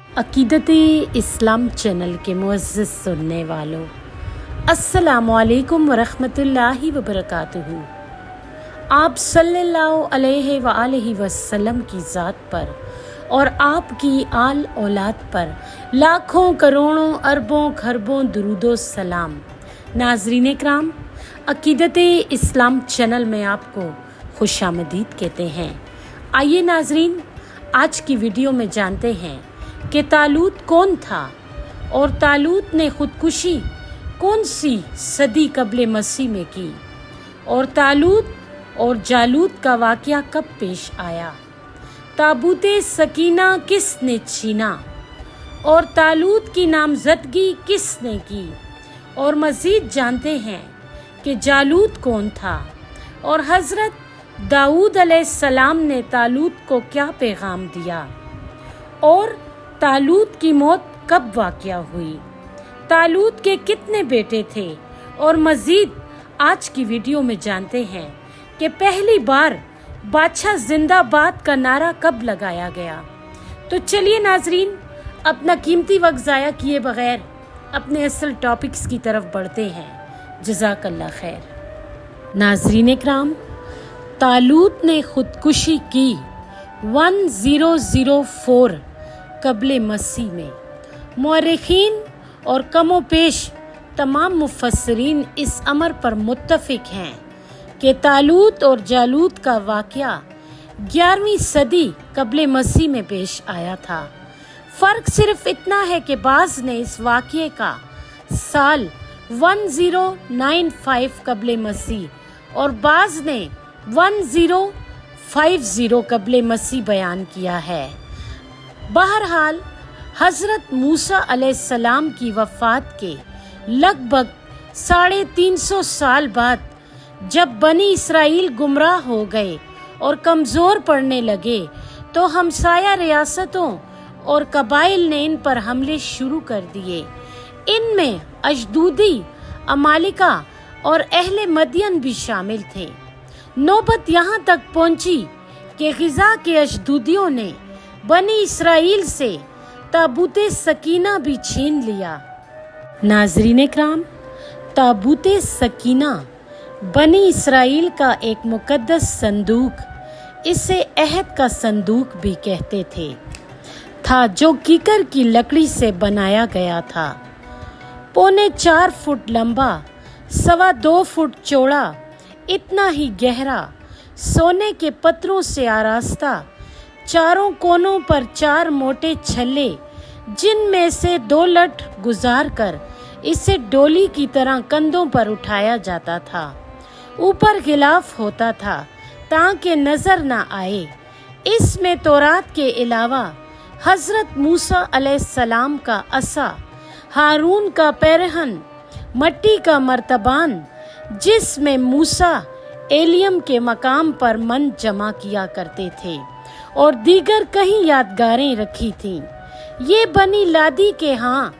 अकीदत इस्लाम चैनल के मुअज़्ज़ज़ सुनने वालों, अस्सलामु अलैकुम वरहमतुल्लाहि वबरकातुहू। आप सल्लल्लाहु अलैहि वआलैहि वसल्लम की ज़ात पर और आपकी आल औलाद पर लाखों करोड़ों अरबों खरबों दुरूदो सलाम। नाज़रीन इकराम, अकीदत इस्लाम चैनल में आपको खुशामदीद कहते हैं। आइए नाज़रीन, आज की वीडियो में जानते हैं कि तालूत कौन था और तालूत ने खुदकुशी कौन सी सदी कबले मसीह में की, और तालूत और जालूत का वाक़या कब पेश आया, ताबूते सकीना किसने छीना और तालूत की नामजदगी किसने की, और मज़ीद जानते हैं कि जालूत कौन था और हज़रत दाऊद अलैहिस्सलाम ने तालूत को क्या पैगाम दिया, और तालूत की मौत कब वाक़या हुई, तालूत के कितने बेटे थे, और मज़ीद आज की वीडियो में जानते हैं कि पहली बार बादशाह जिंदाबाद का नारा कब लगाया गया। तो चलिए नाजरीन, अपना कीमती वक्त ज़ाया किए बगैर अपने असल टॉपिक्स की तरफ बढ़ते हैं। जज़ाकल्लाह खैर। नाजरीन इकराम, तालूत ने खुदकुशी की 1004 कबले मसीह में। मुअर्रिखीन और कमो पेश तमाम मुफस्सिरीन इस अमर पर मुत्तफिक हैं कि तालूत और जालूत का वाक़या 11वीं सदी कबले मसीह में पेश आया था। फ़र्क सिर्फ इतना है कि बाज़ ने इस वाक़ये का साल 1095 कबले मसीह और बाज़ ने 1050 कबले मसीह बयान किया है। बहरहाल हज़रत मूसा अलैहिस्सलाम की वफ़ात के लगभग 350 साल बाद जब बनी इसराइल गुमराह हो गए और कमज़ोर पड़ने लगे, तो हमसाया रियासतों और कबाइल ने इन पर हमले शुरू कर दिए। इनमें अशदूदी, अमालिका और अहले मदियन भी शामिल थे। नौबत यहाँ तक पहुँची कि ग़िज़ा के अशदूदियों ने बनी इसराइल से ताबूते सकीना भी छीन लिया। नाज़रीन इकराम, ताबूते सकीना बनी इसराइल का एक मुक़द्दस संदूक, इसे अहद का संदूक भी कहते थे, था जो कीकर की लकड़ी से बनाया गया था। 4.25 फुट लंबा, 2.25 फुट चौड़ा, इतना ही गहरा, सोने के पत्थरों से आरास्ता, चारों कोनों पर 4 मोटे छल्ले, जिनमें से 2 लठ गुजार कर इसे डोली की तरह कंधों पर उठाया जाता था। ऊपर गिलाफ होता था ताकि नजर न आए। इसमें तौरात के अलावा हजरत मूसा अलैहिस्सलाम का असा, हारून का पैरहन, मट्टी का मर्तबान जिसमें मूसा एलियम के मकाम पर मन जमा किया करते थे, और दीगर कई यादगारें रखी थीं। ये बनी लादी के यहाँ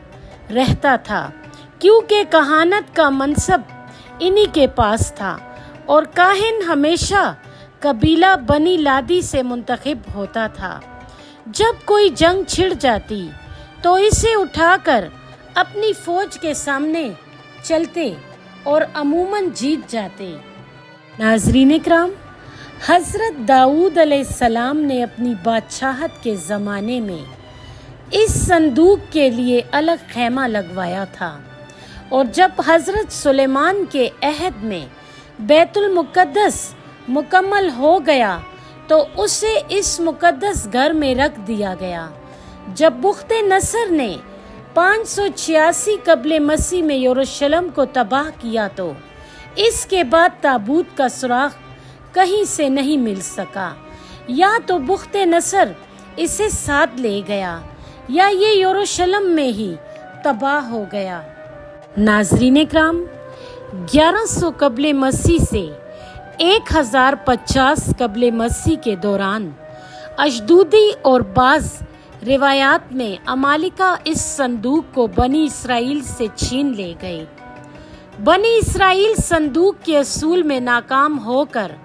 रहता था क्योंकि कहानत का मनसब इन्हीं के पास था, और काहिन हमेशा कबीला बनी लादी से मुंतखब होता था। जब कोई जंग छिड़ जाती तो इसे उठाकर अपनी फौज के सामने चलते और अमूमन जीत जाते। नाज़रीन इकराम, हज़रत दाऊद अलैहिस्सलाम ने अपनी बादशाहत के ज़माने में इस संदूक के लिए अलग खैमा लगवाया था, और जब हज़रत सुलेमान के अहद में बैतुल मुक़द्दस मुकम्मल हो गया तो उसे इस मुक़द्दस घर में रख दिया गया। जब बुख्ते नसर ने 586 कबले मसीह में यरूशलेम को तबाह किया तो इसके बाद ताबूत का सुराग कहीं से नहीं मिल सका। या तो बुख्ते नसर इसे साथ ले गया या ये यरूशलेम में ही तबाह हो गया। नाज़रीन इकराम, 1100 कबले मसीह से 1050 कबले मसीह के दौरान अशदूदी और बाज़ रिवायात में अमालिका इस संदूक को बनी इसराइल से छीन ले गए। बनी इसराइल संदूक के असूल में नाकाम होकर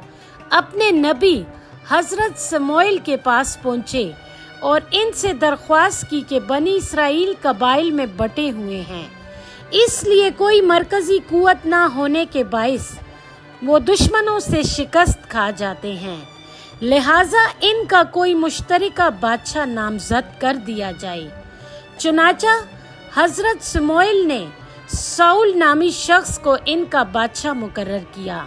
अपने नबी हज़रत शमूएल के पास पहुँचे اور ان سے درخواست کی کہ بنی اسرائیل قبائل میں بٹے ہوئے ہیں، اس لیے کوئی مرکزی قوت نہ ہونے کے باعث وہ دشمنوں سے شکست کھا جاتے ہیں، لہٰذا ان کا کوئی مشترکہ بادشاہ نامزد کر دیا جائے۔ چنانچہ حضرت سموئیل نے ساؤل نامی شخص کو ان کا بادشاہ مقرر کیا۔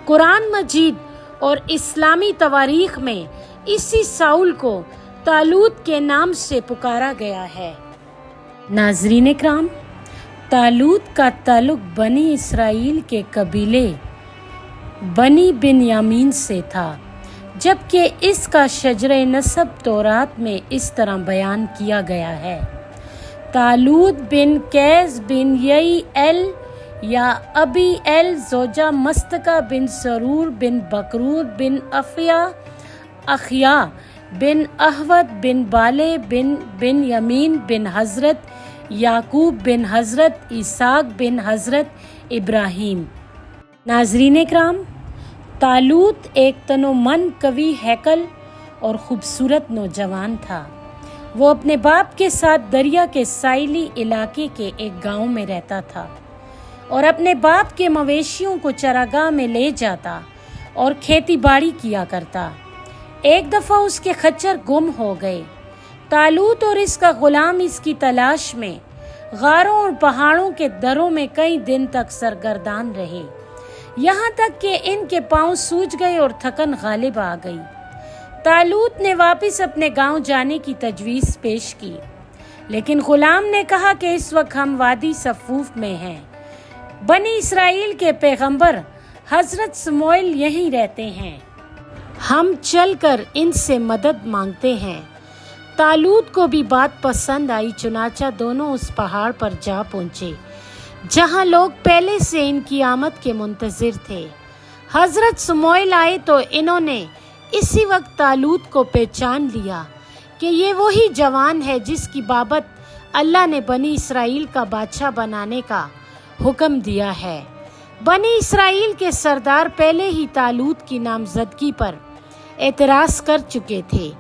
قرآن مجید اور اسلامی تواریخ میں اسی ساؤل کو طالوت کے نام سے پکارا گیا ہے۔ ناظرین اکرام، طالوت کا تعلق بنی اسرائیل کے قبیلے بنی بنیامین سے تھا، جبکہ اس کا شجرہ نسب تورات میں اس طرح بیان کیا گیا ہے: طالوت بن قیس بن یئی ایل یا ابی ایل زوجہ مستکہ بن سرور بن بکرور بن اخیا بن احود بن بالے بن یمین بن حضرت یعقوب بن حضرت اسحاق بن حضرت ابراہیم۔ ناظرین اکرام، طالوت ایک تنومند قوی ہیکل اور خوبصورت نوجوان تھا۔ وہ اپنے باپ کے ساتھ دریا کے ساحلی علاقے کے ایک گاؤں میں رہتا تھا اور اپنے باپ کے مویشیوں کو چراگاہ میں لے جاتا اور کھیتی باڑی کیا کرتا۔ ایک دفعہ اس کے خچر گم ہو گئے۔ طالوت اور اس کا غلام اس کی تلاش میں غاروں اور پہاڑوں کے دروں میں کئی دن تک سرگردان رہے، یہاں تک کہ ان کے پاؤں سوج گئے اور تھکن غالب آ گئی۔ طالوت نے واپس اپنے گاؤں جانے کی تجویز پیش کی، لیکن غلام نے کہا کہ اس وقت ہم وادی صفوف میں ہیں، بنی اسرائیل کے پیغمبر حضرت سموئیل یہیں رہتے ہیں، ہم چل کر ان سے مدد مانگتے ہیں۔ طالوت کو بھی بات پسند آئی، چنانچہ دونوں اس پہاڑ پر جا پہنچے جہاں لوگ پہلے سے ان کی آمد کے منتظر تھے۔ حضرت سموئیل آئے تو انہوں نے اسی وقت طالوت کو پہچان لیا کہ یہ وہی جوان ہے جس کی بابت اللہ نے بنی اسرائیل کا بادشاہ بنانے کا حکم دیا ہے۔ بنی اسرائیل کے سردار پہلے ہی طالوت کی نامزدگی پر اعتراض کر چکے تھے،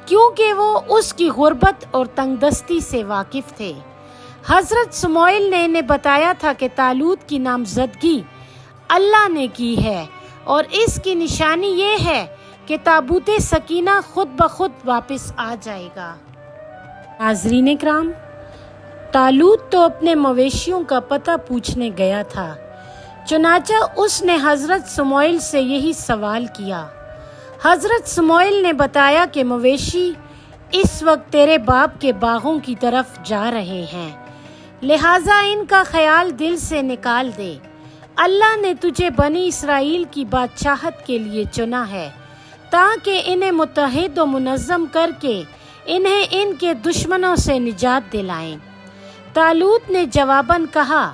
کیونکہ وہ اس کی غربت اور تنگ دستی سے واقف تھے۔ حضرت سموئیل نے انہیں بتایا تھا کہ طالوت کی نامزدگی اللہ نے کی ہے اور اس کی نشانی یہ ہے کہ تابوت سکینہ خود بخود واپس آ جائے گا۔ ناظرین اکرام، طالوت تو اپنے مویشیوں کا پتہ پوچھنے گیا تھا، چنانچہ اس نے حضرت سموئیل سے یہی سوال کیا۔ حضرت سموئیل نے بتایا کہ مویشی اس وقت تیرے باپ کے باغوں کی طرف جا رہے ہیں، لہٰذا ان کا خیال دل سے نکال دے۔ اللہ نے تجھے بنی اسرائیل کی بادشاہت کے لیے چنا ہے تاکہ انہیں متحد و منظم کر کے انہیں ان کے دشمنوں سے نجات دلائیں۔ طالوت نے جواباً کہا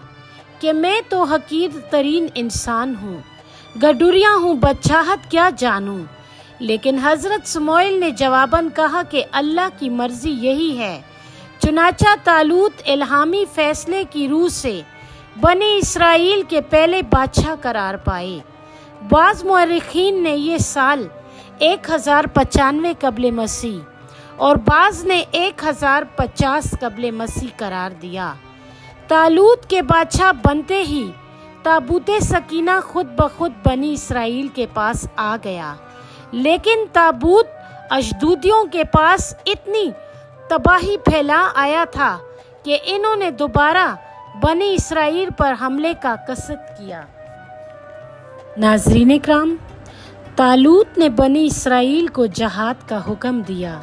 کہ میں تو حقیر ترین انسان ہوں، گڈریا ہوں، بادشاہت کیا جانوں۔ لیکن حضرت سموئیل نے جواباً کہا کہ اللہ کی مرضی یہی ہے۔ چنانچہ طالوت الہامی فیصلے کی روح سے بنی اسرائیل کے پہلے بادشاہ قرار پائے۔ بعض مورخین نے یہ سال 1095 قبل مسیح اور بعض نے 1050 قبل مسیح قرار دیا۔ طالوت کے بادشاہ بنتے ہی تابوت سکینہ خود بخود بنی اسرائیل کے پاس آ گیا، لیکن تابوت اشدودیوں کے پاس اتنی تباہی پھیلا آیا تھا کہ انہوں نے دوبارہ بنی اسرائیل پر حملے کا قصد کیا۔ ناظرین اکرام، طالوت نے بنی اسرائیل کو جہاد کا حکم دیا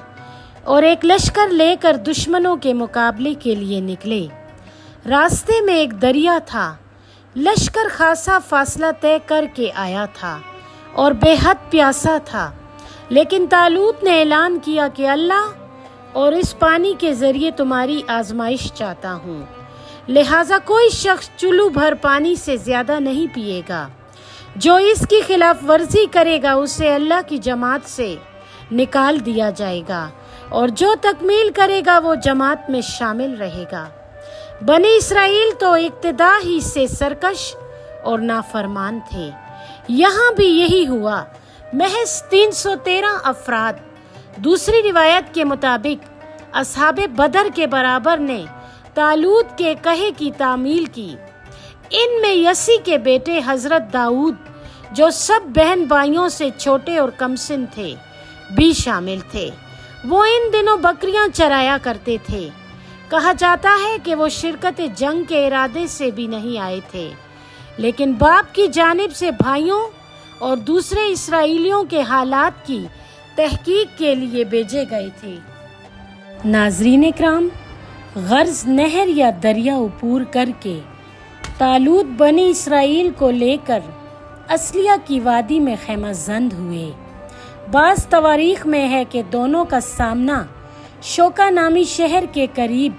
اور ایک لشکر لے کر دشمنوں کے مقابلے کے لیے نکلے۔ راستے میں ایک دریا تھا، لشکر خاصا فاصلہ طے کر کے آیا تھا اور بے حد پیاسا تھا، لیکن طالوت نے اعلان کیا کہ اللہ اور اس پانی کے ذریعے تمہاری آزمائش چاہتا ہوں، لہٰذا کوئی شخص چلو بھر پانی سے زیادہ نہیں پیے گا۔ جو اس کی خلاف ورزی کرے گا اسے اللہ کی جماعت سے نکال دیا جائے گا، اور جو تکمیل کرے گا وہ جماعت میں شامل رہے گا۔ بنی اسرائیل تو ابتدا ہی سے سرکش اور نافرمان تھے۔ یہاں بھی یہی ہوا۔ محض 313 افراد दूसरी रिवायत के मुताबिक असहाबे बदर के बराबर ने तालूत के कहे की तामील की। इनमें यसी के बेटे हजरत दाऊद, जो सब बहन भाइयों से छोटे और कमसिन थे, भी शामिल थे। वो इन दिनों बकरियां चराया करते थे। कहा जाता है कि वो शिरकत जंग के इरादे से भी नहीं आए थे, लेकिन बाप की जानिब से भाइयों और दूसरे इसराइलियों के हालात की तहकीक के लिए भेजे गए थे। नाज़रीन इकराम, गर्ज नहर या दरिया उपूर करके तालूत बनी इसराइल को लेकर असलिया की वादी में खैमाजंद हुए। बाज़ तवारीख में है कि दोनों का सामना शोका नामी शहर के करीब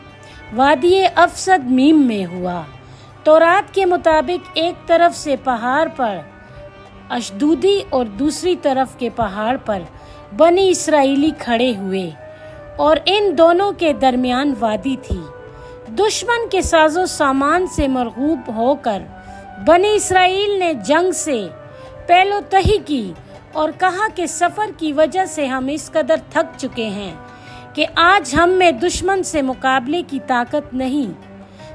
वादी अफसद मीम में हुआ। तौरात के मुताबिक एक तरफ से पहाड़ पर अशदूदी और दूसरी तरफ के पहाड़ पर बनी इसराइली खड़े हुए और इन दोनों के दरमियान वादी थी। दुश्मन के साजो सामान से मरगूब होकर बनी इसराइल ने जंग से पहलो तही की और कहा कि सफ़र की वजह से हम इस कदर थक चुके हैं कि आज हम में दुश्मन से मुकाबले की ताकत नहीं।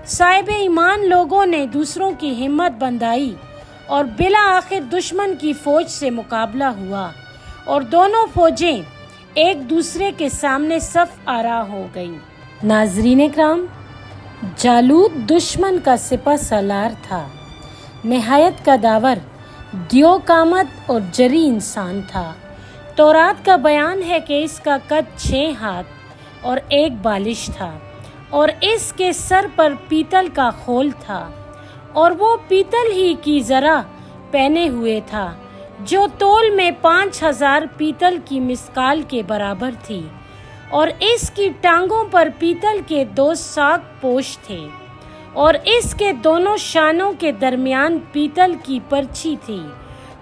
साहिब ईमान लोगों ने दूसरों की हिम्मत बंधाई और बिला आखिर दुश्मन की फौज से मुकाबला हुआ और दोनों फौजें एक दूसरे के सामने सफ आरा हो गईं। नाज़रीन इकराम, जालूत दुश्मन का सिपह सालार था, नहायत का दावर, दियो कामत और जरी इंसान था। तौरात का बयान है कि इसका कद 6 हाथ और 1 बालिश था और इसके सर पर पीतल का खोल था और वो पीतल ही की जरा पहने हुए था, जो तोल में 5000 पीतल की मिस्काल के बराबर थी और इसकी टांगों पर पीतल के 2 साग पोश थे और इसके दोनों शानों के दरमियान पीतल की परछी थी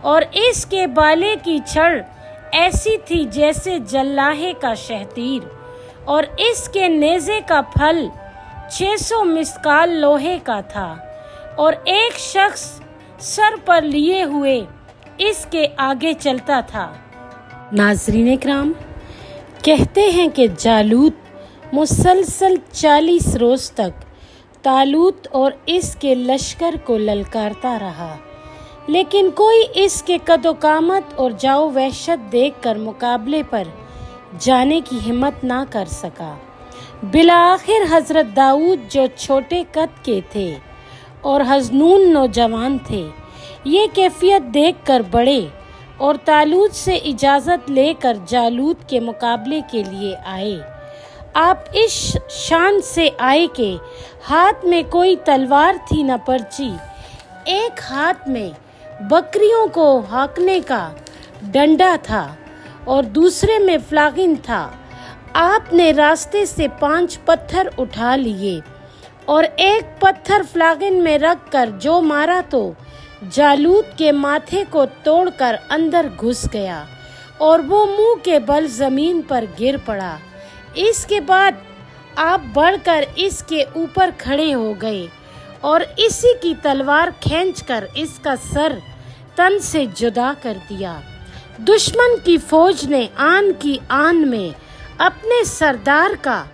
और इसके बाले की छड़ ऐसी थी जैसे जल्लाहे का शहतीर और इसके नेज़े का फल 600 मिस्काल लोहे का था और एक शख्स सर पर लिए हुए इसके आगे चलता था। नाज़रीन इकराम, कहते हैं कि जालूत मुसलसल 40 रोज तक तालूत और इसके लश्कर को ललकारता रहा, लेकिन कोई इसके कदोकामत और जाओ वहशत देखकर मुकाबले पर जाने की हिम्मत ना कर सका। बिलाखिर हजरत दाऊद, जो छोटे कद के थे और हजनून नौजवान थे, ये कैफियत देखकर बड़े और तालूत से इजाज़त लेकर जालूत के मुकाबले के लिए आए। आप इस शान से आए कि हाथ में कोई तलवार थी न पर्ची, एक हाथ में बकरियों को हाँकने का डंडा था और दूसरे में फ्लागिन था। आपने रास्ते से 5 पत्थर उठा लिए और एक पत्थर फ्लागिन में रखकर जो मारा तो जालूत के माथे को तोड़कर अंदर घुस गया और वो मुंह के बल जमीन पर गिर पड़ा। इसके बाद आप बढ़कर इसके ऊपर खड़े हो गए और इसी की तलवार खींचकर इसका सर तन से जुदा कर दिया। दुश्मन की फौज ने आन की आन में अपने सरदार का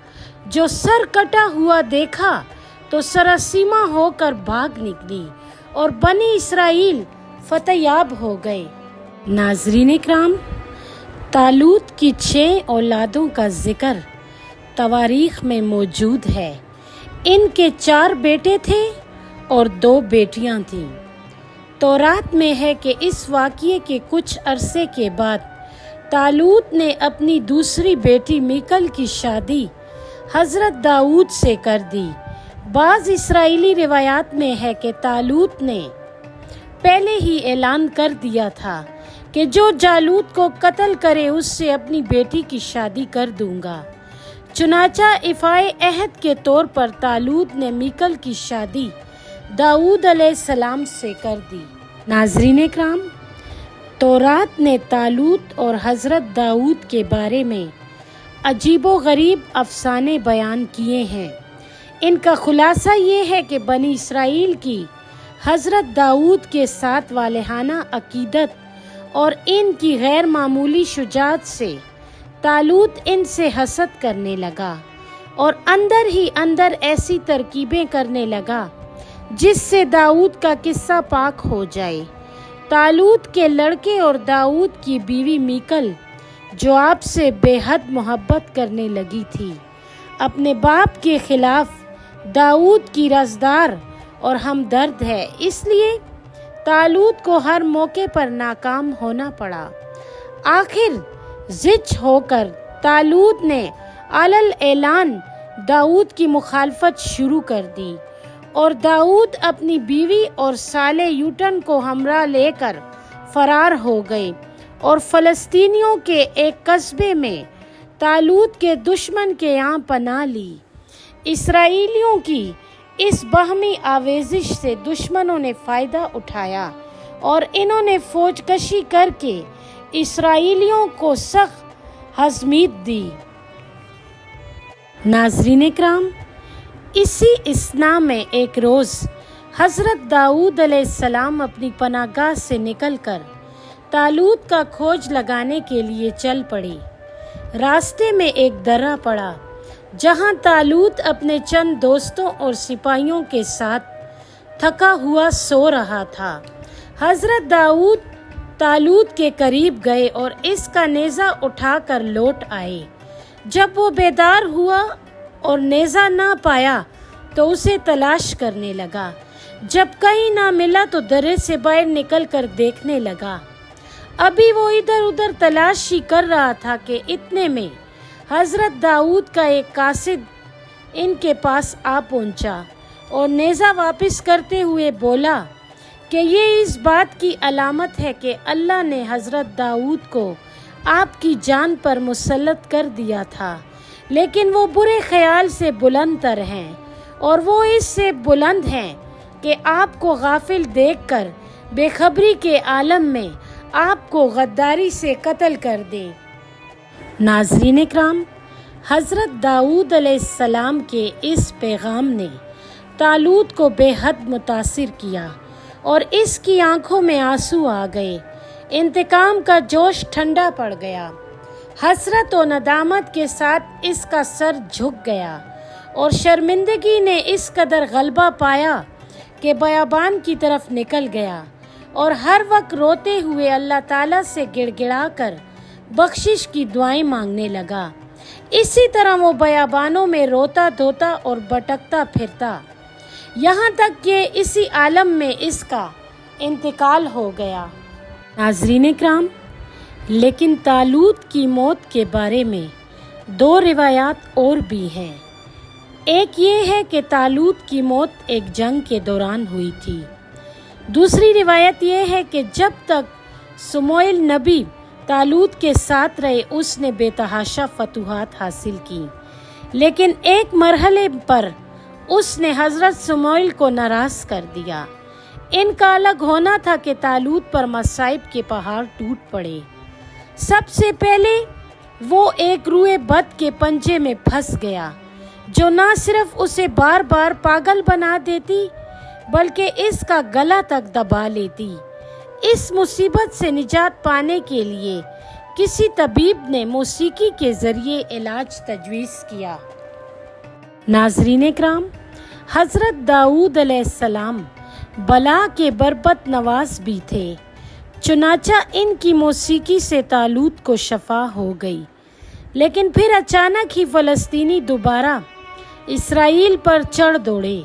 जो सर कटा हुआ देखा तो सरसीमा होकर भाग निकली और बनी इसराइल फतेहयाब हो गए। नाज़रीन इकराम, तालूत की 6 औलादों का जिक्र तवारीख में मौजूद है। इनके 4 बेटे थे और 2 बेटियां थीं। तौरात में है कि इस वाक़ये के कुछ अरसे के बाद तालूत ने अपनी दूसरी बेटी मीकल की शादी हज़रत दाऊद से कर दी। बाज़ इसराइली रिवायात में है कि तालूत ने पहले ही ऐलान कर दिया था कि जो जालूत को कत्ल करे उससे अपनी बेटी की शादी कर दूंगा। चुनाचा इफ़ाए अहद के तौर पर तालूत ने मीकल की शादी दाऊद अलैहिस्सलाम से कर दी। नाज़रीन इकराम, तौरात ने तालूत और हज़रत दाऊद के बारे में अजीबो गरीब अफसाने बयान किए हैं। इनका खुलासा ये है कि बनी इसराइल की हज़रत दाऊद के साथ वालेहाना अकीदत और इनकी गैर मामूली शुजाअत से तालूत इनसे हसद करने लगा और अंदर ही अंदर ऐसी तरकीबें करने लगा जिससे दाऊद का किस्सा पाक हो जाए। तालूत के लड़के और दाऊद की बीवी मीकल जो आपसे बेहद मोहब्बत करने लगी थी, अपने बाप के खिलाफ दाऊद की रज़दार और हमदर्द है, इसलिए तालूत को हर मौके पर नाकाम होना पड़ा। आखिर ज़िद होकर तालूत ने अलल ऐलान दाऊद की मुखालफत शुरू कर दी और दाऊद अपनी बीवी और साले यूटन को हमरा लेकर फरार हो गए और फ़लस्तीनियों के एक कस्बे में तालूत के दुश्मन के यहाँ पनाह ली। इसराइलियों की इस बहमी आवेज़िश से दुश्मनों ने फ़ायदा उठाया और इन्होंने फ़ौजकशी करके इसराइलियों को सख्त हज़मीत दी। नाज़रीन इकराम, इसी इसना में एक रोज़ हज़रत दाऊद अलैहिस्सलाम अपनी पनाहगाह से निकलकर तालूत का खोज लगाने के लिए चल पड़ी। रास्ते में एक दर्रा पड़ा जहां तालूत अपने चंद दोस्तों और सिपाहियों के साथ थका हुआ सो रहा था। हज़रत दाऊद तालूत के करीब गए और इसका नेज़ा उठाकर लौट आए। जब वो बेदार हुआ और नेज़ा ना पाया तो उसे तलाश करने लगा। जब कहीं ना मिला तो दर्रे से बाहर निकल कर देखने लगा। अभी वो इधर उधर तलाशी कर रहा था कि इतने में हज़रत दाऊद का एक कासिद इनके पास आ पहुंचा और नेज़ा वापस करते हुए बोला कि ये इस बात की अलामत है कि अल्लाह ने हज़रत दाऊद को आपकी जान पर मुसल्लत कर दिया था, लेकिन वो बुरे ख्याल से बुलंद तर हैं और वो इससे बुलंद हैं कि आपको गाफिल देखकर बेखबरी के आलम में आपको गद्दारी से कत्ल कर दें। नाज़रीन इकराम, हज़रत दाऊद अलैहिस्सलाम के इस पैगाम ने तालूत को बेहद मुतासिर किया और इसकी आंखों में आंसू आ गए। इंतकाम का जोश ठंडा पड़ गया। हसरत और नदामत के साथ इसका सर झुक गया और शर्मिंदगी ने इस कदर गलबा पाया कि बयाबान की तरफ निकल गया और हर वक्त रोते हुए अल्लाह ताला से गिड़गिड़ाकर बख्शिश की दुआएं मांगने लगा। इसी तरह वो बयाबानों में रोता धोता और भटकता फिरता, यहाँ तक कि इसी आलम में इसका इंतकाल हो गया। नाज़रीन इकराम, लेकिन तालूत की मौत के बारे में दो रिवायात और भी हैं। एक ये है कि तालूत की मौत एक जंग के दौरान हुई थी। दूसरी रिवायत ये है कि जब तक सुमोइल नबी तालूत के साथ रहे उसने बेतहाशा फतूहात हासिल की, लेकिन एक मरहले पर उसने हज़रत सुमोइल को नाराज़ कर दिया। इनका अलग होना था कि तालूत पर मसाइब के पहाड़ टूट पड़े। सबसे पहले वो एक रूए बद के पंजे में फंस गया जो ना सिर्फ उसे बार बार पागल बना देती बल्कि इसका गला तक दबा लेती। इस मुसीबत से निजात पाने के लिए किसी तबीब ने मौसीकी के ज़रिए इलाज तजवीज़ किया। नाज़रीन इकराम, हज़रत दाऊद अलैहिस्सलाम बला के बरबत नवाज भी थे, चुनाचा इनकी मौसीकी से तालूत को शफा हो गई। लेकिन फिर अचानक ही फ़लस्तीनी दोबारा इसराइल पर चढ़ दौड़े।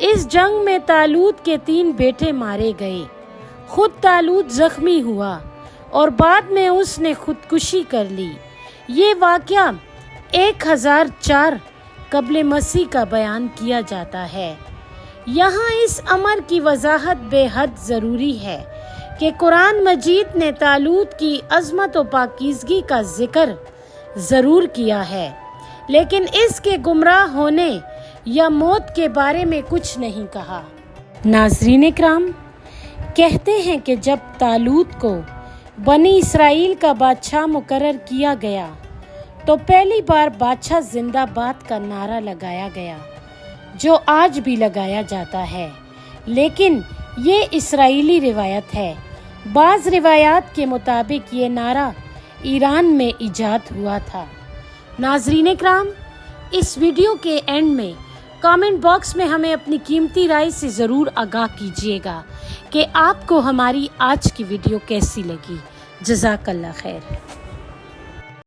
इस जंग में तालूत के 3 बेटे मारे गए। खुद तालूत ज़ख्मी हुआ और बाद में उसने खुदकुशी कर ली। ये वाक़या 1004 क़ब्ल मसीह का बयान किया जाता है। यहाँ इस अमर की वजाहत बेहद ज़रूरी है कि कुरान मजीद ने तालूत की अज़मत व पाकीज़गी का ज़िक्र ज़रूर किया है, लेकिन इसके गुमराह होने या मौत के बारे में कुछ नहीं कहा। नाज़रीन इकराम, कहते हैं कि जब तालूत को बनी इसराइल का बादशाह मुकर्रर किया गया तो पहली बार बादशाह जिंदाबाद का नारा लगाया गया, जो आज भी लगाया जाता है। लेकिन ये इसराइली रिवायत है। बाज़ रिवायात के मुताबिक ये नारा ایران میں ایجاد ہوا تھا۔ ناظرین کرام، اس ویڈیو کے اینڈ میں کامنٹ باکس میں ہمیں اپنی قیمتی رائے سے ضرور آگاہ کیجیے گا کہ آپ کو ہماری آج کی ویڈیو کیسی لگی۔ جزاک اللہ خیر۔